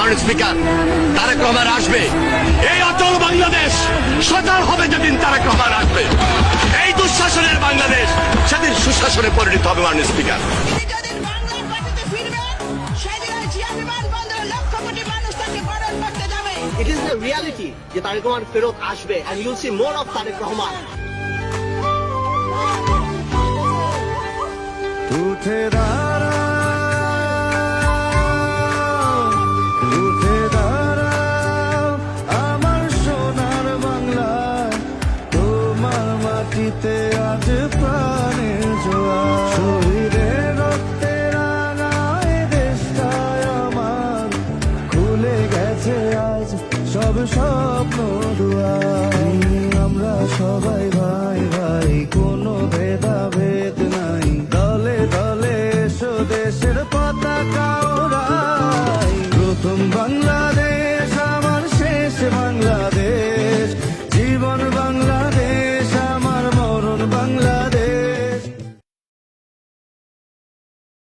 মাননীয় স্পিকার, তারেক রহমান আসবে। এই অচল বাংলাদেশ সচল হবে যেদিন তারেক রহমান আসবে। এই দুঃশাসনের বাংলাদেশ সেদিন সুশাসনে পরিণত হবে মাননীয় স্পিকার। যেদিন বাংলার মাটিতে ফিরবে সেদিন ওই জিয়া বিমানবন্দরে লক্ষ কোটি মানুষ তাকে বরণ করতে যাবে। It is the reality যে তারেক রহমান ফেরত আসবে and you'll see more of Tarique Rahman. উঠে দাঁড়াও, উঠে দাঁড়াও আমার সোনার বাংলায়, তোমার মাটিতে আজ প্রাণের জোয়ার। শহীদের রক্তে রাঙায় দেশটায় আমার, খুলে গেছে আজ সব স্বপ্ন দুয়ার। আমরা সবাই ভাই ভাই, কোনো ভেদাভেদ নাই, দলে দলে এসো দেশের পতাকা ওড়াই। প্রথম বাংলা